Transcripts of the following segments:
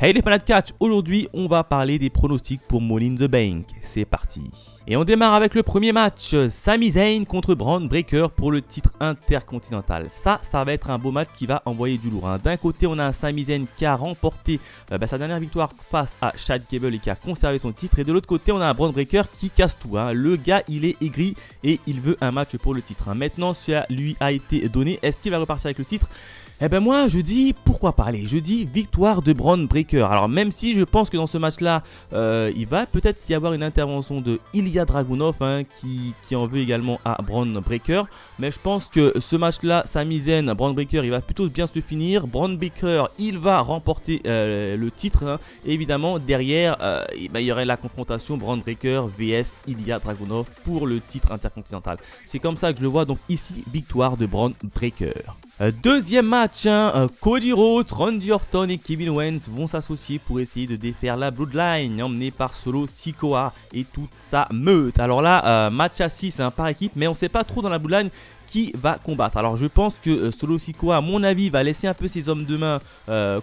Hey les fans de catch, aujourd'hui on va parler des pronostics pour Money in the Bank. C'est parti. Et on démarre avec le premier match, Sami Zayn contre Bron Breakker pour le titre intercontinental. Ça va être un beau match qui va envoyer du lourd. D'un côté, on a un Sami Zayn qui a remporté sa dernière victoire face à Chad Gable et qui a conservé son titre. Et de l'autre côté, on a un Bron Breakker qui casse tout. Le gars, il est aigri et il veut un match pour le titre. Maintenant, cela lui a été donné. Est-ce qu'il va repartir avec le titre ? Eh ben moi je dis pourquoi pas, allez, je dis victoire de Bron Breakker. Alors même si je pense que dans ce match là il va peut-être y avoir une intervention de Ilya Dragunov qui en veut également à Bron Breakker. Mais je pense que ce match là, Sami Zayn, Bron Breakker, il va plutôt bien se finir. Bron Breakker il va remporter le titre et évidemment derrière il y aurait la confrontation Bron Breakker vs Ilya Dragunov pour le titre intercontinental. C'est comme ça que je le vois, donc ici victoire de Bron Breakker. Deuxième match, Cody Rhodes, Randy Orton et Kevin Owens vont s'associer pour essayer de défaire la Bloodline emmenée par Solo Sikoa et toute sa meute. Alors là, match à 6 par équipe, mais on ne sait pas trop dans la Bloodline qui va combattre. Alors je pense que Solo Sikoa, à mon avis, va laisser un peu ses hommes de main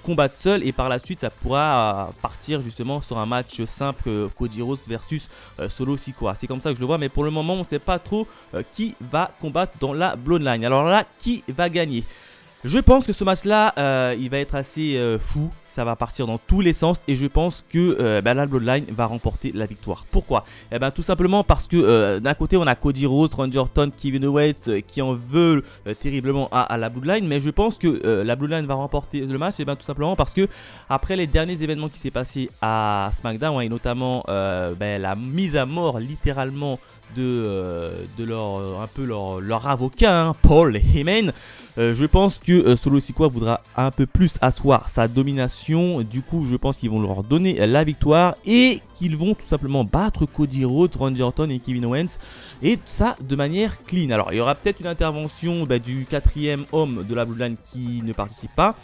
combattre seul et par la suite ça pourra partir justement sur un match simple, Cody Rhodes versus Solo Sikoa. C'est comme ça que je le vois, mais pour le moment on ne sait pas trop qui va combattre dans la Bloodline. Alors là, qui va gagner? Je pense que ce match là il va être assez fou. Ça va partir dans tous les sens et je pense que la Bloodline va remporter la victoire. Pourquoi? Tout simplement parce que d'un côté on a Cody Rhodes, Randy Orton, Kevin Owens qui en veulent terriblement à la Bloodline. Mais je pense que la Bloodline va remporter le match tout simplement parce que après les derniers événements qui s'est passé à SmackDown et notamment la mise à mort littéralement de leur avocat, Paul Heyman. Je pense que Solo Sikoa voudra un peu plus asseoir sa domination. Du coup, je pense qu'ils vont leur donner la victoire et qu'ils vont tout simplement battre Cody Rhodes, Randy Orton et Kevin Owens. Et ça de manière clean. Alors, il y aura peut-être une intervention du quatrième homme de la Bloodline qui ne participe pas.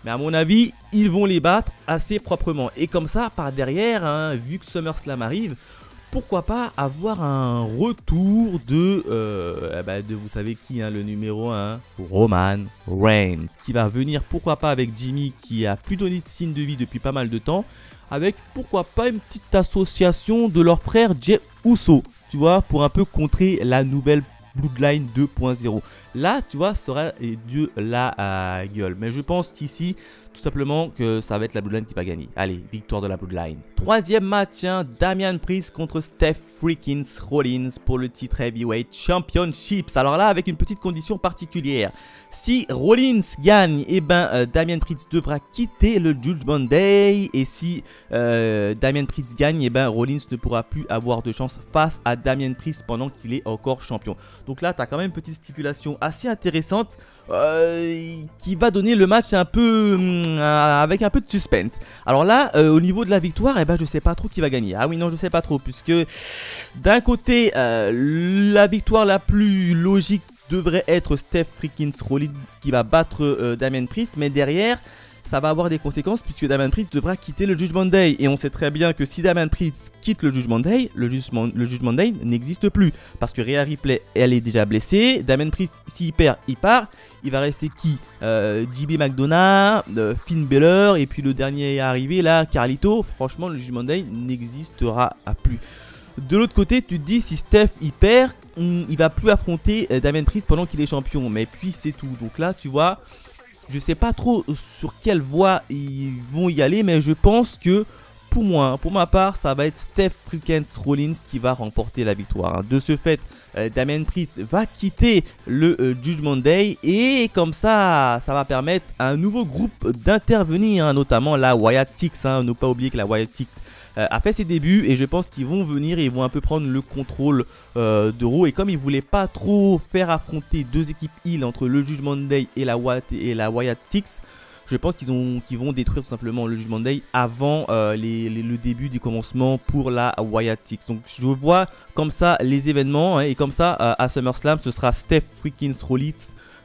Mais à mon avis, ils vont les battre assez proprement. Et comme ça, par derrière, vu que SummerSlam arrive, pourquoi pas avoir un retour de vous savez qui, le numéro 1, Roman Reigns, qui va venir pourquoi pas avec Jimmy qui a plus donné de signe de vie depuis pas mal de temps, avec pourquoi pas une petite association de leur frère Jey Uso, tu vois, pour un peu contrer la nouvelle Bloodline 2.0. Là, tu vois, ça aura Dieu la gueule. Mais je pense qu'ici, tout simplement que ça va être la Bloodline qui va gagner. Allez, victoire de la Bloodline. Troisième match, Damian Priest contre Seth freaking Rollins pour le titre Heavyweight Championships. Alors là, avec une petite condition particulière. Si Rollins gagne, Damian Priest devra quitter le Judgment Day. Et si Damian Priest gagne, Rollins ne pourra plus avoir de chance face à Damian Priest pendant qu'il est encore champion. Donc là, tu as quand même une petite stipulation assez intéressante qui va donner le match un peu avec un peu de suspense. Alors là, au niveau de la victoire, je sais pas trop qui va gagner. Ah oui, non, je sais pas trop, puisque d'un côté, la victoire la plus logique devrait être Seth freaking Rollins qui va battre Damian Priest, mais derrière, ça va avoir des conséquences puisque Damian Priest devra quitter le Judgment Day. Et on sait très bien que si Damian Priest quitte le Judgment Day, le Judgment Day n'existe plus. Parce que Rhea Ripley, elle est déjà blessée. Damian Priest, s'il perd, il part. Il va rester qui? JB McDonough, Finn Balor, et puis le dernier arrivé là, Carlito. Franchement, le Judgment Day n'existera plus. De l'autre côté, tu te dis, si Steph il perd, il va plus affronter Damian Priest pendant qu'il est champion. Mais puis c'est tout. Donc là, tu vois, je sais pas trop sur quelle voie ils vont y aller, mais je pense que pour moi, pour ma part, ça va être Seth freaking Rollins qui va remporter la victoire. De ce fait, Damian Priest va quitter le Judgment Day et comme ça, ça va permettre à un nouveau groupe d'intervenir, notamment la Wyatt Six. Ne pas oublier que la Wyatt Six a fait ses débuts et je pense qu'ils vont venir et ils vont un peu prendre le contrôle de Raw. Et comme ils voulaient pas trop faire affronter deux équipes heel entre le Judgment Day et la Wyatt Six, je pense qu'ils vont détruire tout simplement le Judgment Day avant le début du commencement pour la Wyatt Six. Donc je vois comme ça les événements et comme ça à SummerSlam ce sera Seth freaking Rollins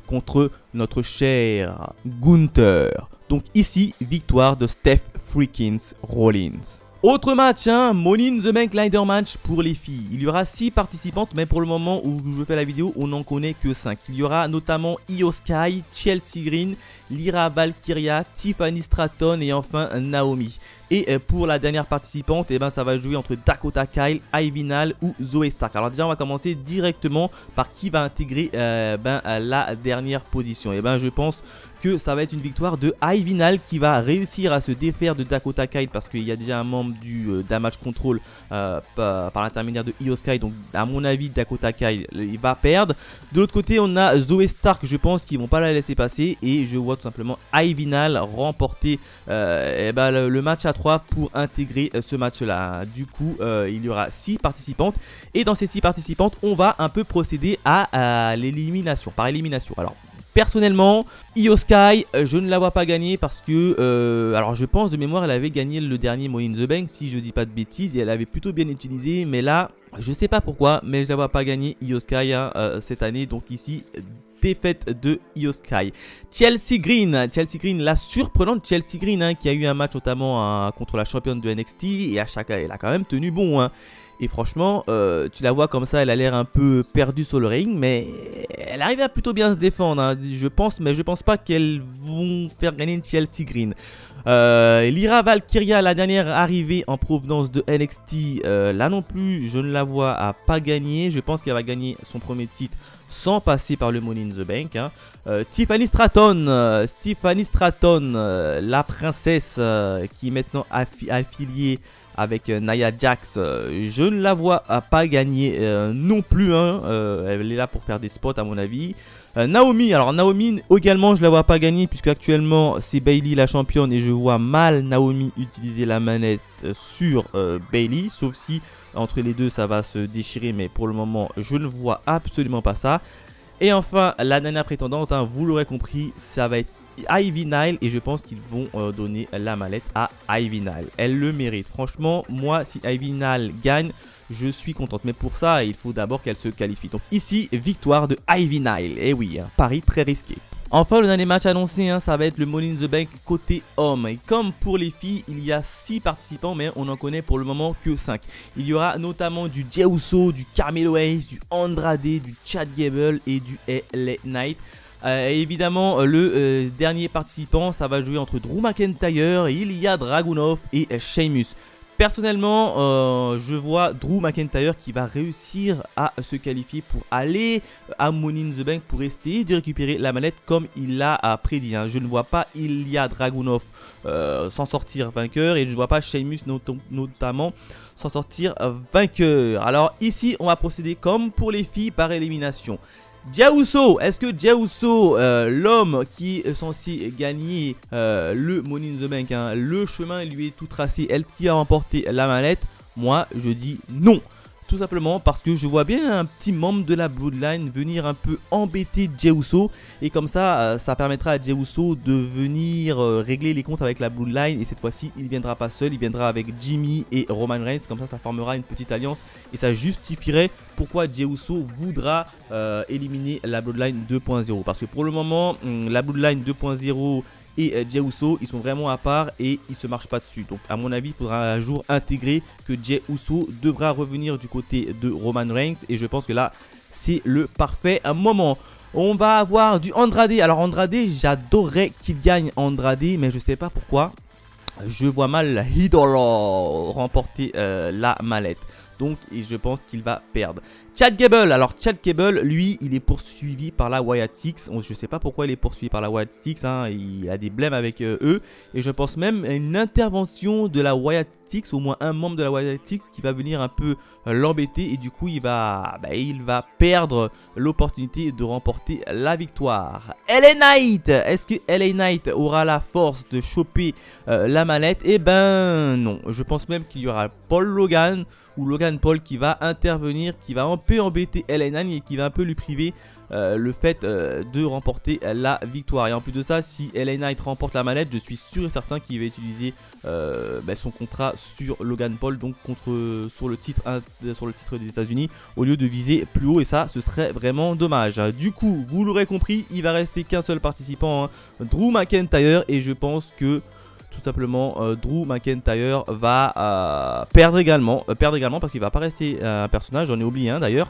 contre notre cher Gunther. Donc ici victoire de Seth freaking Rollins. Autre match, hein, Money in the Bank Ladder Match pour les filles. Il y aura 6 participantes, mais pour le moment où je fais la vidéo, on n'en connaît que 5. Il y aura notamment Io Sky, Chelsea Green, Lyra Valkyria, Tiffany Stratton et enfin Naomi. Et pour la dernière participante, eh ben, ça va jouer entre Dakota Kai, Ivy Nile ou Zoey Stark. Alors déjà, on va commencer directement par qui va intégrer la dernière position. Et ben, je pense que ça va être une victoire de Ivy Nile qui va réussir à se défaire de Dakota Kai parce qu'il y a déjà un membre du Damage Control par l'intermédiaire de Io Sky. Donc à mon avis, Dakota Kai il va perdre. De l'autre côté, on a Zoey Stark, je pense qu'ils vont pas la laisser passer. Et je vois tout simplement Ivy Nile remporter le match à 3 pour intégrer ce match là. Du coup, il y aura 6 participantes. Et dans ces 6 participantes, on va un peu procéder à l'élimination, par élimination. Alors, personnellement, Io Sky, je ne la vois pas gagner parce que, alors je pense de mémoire, elle avait gagné le dernier Money in the Bank, si je dis pas de bêtises, et elle avait plutôt bien utilisé, mais là, je sais pas pourquoi, mais je la vois pas gagner Io Sky cette année, donc ici, défaite de Io Sky. Chelsea Green, la surprenante Chelsea Green, hein, qui a eu un match notamment contre la championne de NXT, et à chaque elle a quand même tenu bon, hein. Et franchement, tu la vois comme ça, elle a l'air un peu perdue sur le ring, mais elle arrive à plutôt bien se défendre, hein, je pense, mais je pense pas qu'elles vont faire gagner une Chelsea Green. Lyra Valkyria, la dernière arrivée en provenance de NXT, là non plus, je ne la vois à pas gagner. Je pense qu'elle va gagner son premier titre sans passer par le Money in the Bank, hein. Tiffany Stratton, la princesse qui est maintenant affiliée avec Nia Jax, je ne la vois pas gagner non plus, hein. Elle est là pour faire des spots à mon avis. Naomi, alors Naomi également je la vois pas gagner puisque actuellement c'est Bayley la championne et je vois mal Naomi utiliser la manette sur Bayley, sauf si entre les deux ça va se déchirer, mais pour le moment je ne vois absolument pas ça. Et enfin la dernière prétendante, hein, vous l'aurez compris, ça va être Ivy Nile et je pense qu'ils vont donner la mallette à Ivy Nile. Elle le mérite. Franchement, moi, si Ivy Nile gagne, je suis contente. Mais pour ça, il faut d'abord qu'elle se qualifie. Donc ici, victoire de Ivy Nile. Et oui, un pari très risqué. Enfin, le dernier match annoncé, hein, ça va être le Money in the Bank côté homme. Et comme pour les filles, il y a 6 participants, mais on n'en connaît pour le moment que 5. Il y aura notamment du Jey Uso, du Carmelo Hayes, du Andrade, du Chad Gable et du LA Knight. Évidemment, le dernier participant, ça va jouer entre Drew McIntyre, Ilya Dragunov et Sheamus. Personnellement, je vois Drew McIntyre qui va réussir à se qualifier pour aller à Money in the Bank pour essayer de récupérer la mallette comme il l'a prédit, hein. Je ne vois pas Ilya Dragunov s'en sortir vainqueur et je ne vois pas Sheamus notamment s'en sortir vainqueur. Alors ici, on va procéder comme pour les filles par élimination. Jey Uso, est-ce que Jey Uso, l'homme qui est censé gagner le Money in the Bank, hein, le chemin lui est tout tracé, elle qui a remporté la mallette? Moi, je dis non. Tout simplement parce que je vois bien un petit membre de la Bloodline venir un peu embêter Jey Uso. Et comme ça, ça permettra à Jey Uso de venir régler les comptes avec la Bloodline. Et cette fois-ci, il ne viendra pas seul, il viendra avec Jimmy et Roman Reigns. Comme ça formera une petite alliance. Et ça justifierait pourquoi Jey Uso voudra éliminer la Bloodline 2.0. Parce que pour le moment, la Bloodline 2.0... et Jey Uso, ils sont vraiment à part et ils se marchent pas dessus. Donc à mon avis, il faudra un jour intégrer que Jey Uso devra revenir du côté de Roman Reigns. Et je pense que là, c'est le parfait moment. On va avoir du Andrade. Alors Andrade, j'adorerais qu'il gagne Andrade, mais je sais pas pourquoi. Je vois mal Hidolo remporter la mallette. Donc je pense qu'il va perdre. Chad Gable, alors Chad Gable, lui, il est poursuivi par la Wyatt Six. Je ne sais pas pourquoi il est poursuivi par la Wyatt Six, hein. Il a des blèmes avec eux. Et je pense même à une intervention de la Wyatt Six, au moins un membre de la Wyatt Six qui va venir un peu l'embêter. Et du coup, il va perdre l'opportunité de remporter la victoire. LA Knight, est-ce que LA Knight aura la force de choper la mallette? Eh ben non, je pense même qu'il y aura Paul Logan ou Logan Paul qui va intervenir, qui va un peu embêter LA Knight et qui va un peu lui priver le fait de remporter la victoire. Et en plus de ça, si LA Knight remporte la mallette, je suis sûr et certain qu'il va utiliser son contrat sur Logan Paul, donc sur le titre des États-Unis, au lieu de viser plus haut, et ça, ce serait vraiment dommage. Du coup, vous l'aurez compris, il va rester qu'un seul participant, hein, Drew McIntyre, et je pense que tout simplement Drew McIntyre va perdre également parce qu'il va pas rester un personnage, j'en ai oublié un d'ailleurs.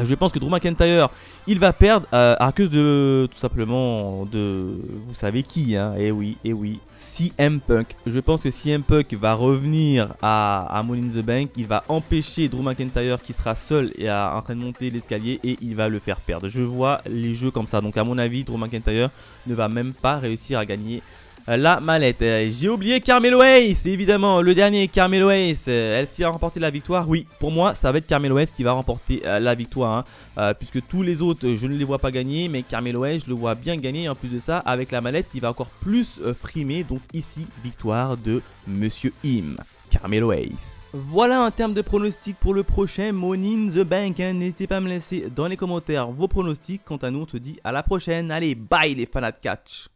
Je pense que Drew McIntyre, il va perdre à cause de, tout simplement, de, vous savez qui, hein, et oui, CM Punk. Je pense que CM Punk va revenir à Money in the Bank, il va empêcher Drew McIntyre qui sera seul et en train de monter l'escalier et il va le faire perdre. Je vois les jeux comme ça, donc à mon avis, Drew McIntyre ne va même pas réussir à gagner la mallette. J'ai oublié Carmelo Hayes, évidemment, le dernier Carmelo Hayes. Est-ce qu'il va remporter la victoire? Oui, pour moi, ça va être Carmelo Hayes qui va remporter la victoire. Puisque tous les autres, je ne les vois pas gagner. Mais Carmelo Hayes, je le vois bien gagner. En plus de ça, avec la mallette, il va encore plus frimer. Donc ici, victoire de Monsieur Im, Carmelo Hayes. Voilà en termes de pronostics pour le prochain Money in the Bank. N'hésitez pas à me laisser dans les commentaires vos pronostics. Quant à nous, on se dit à la prochaine. Allez, bye les fans de catch.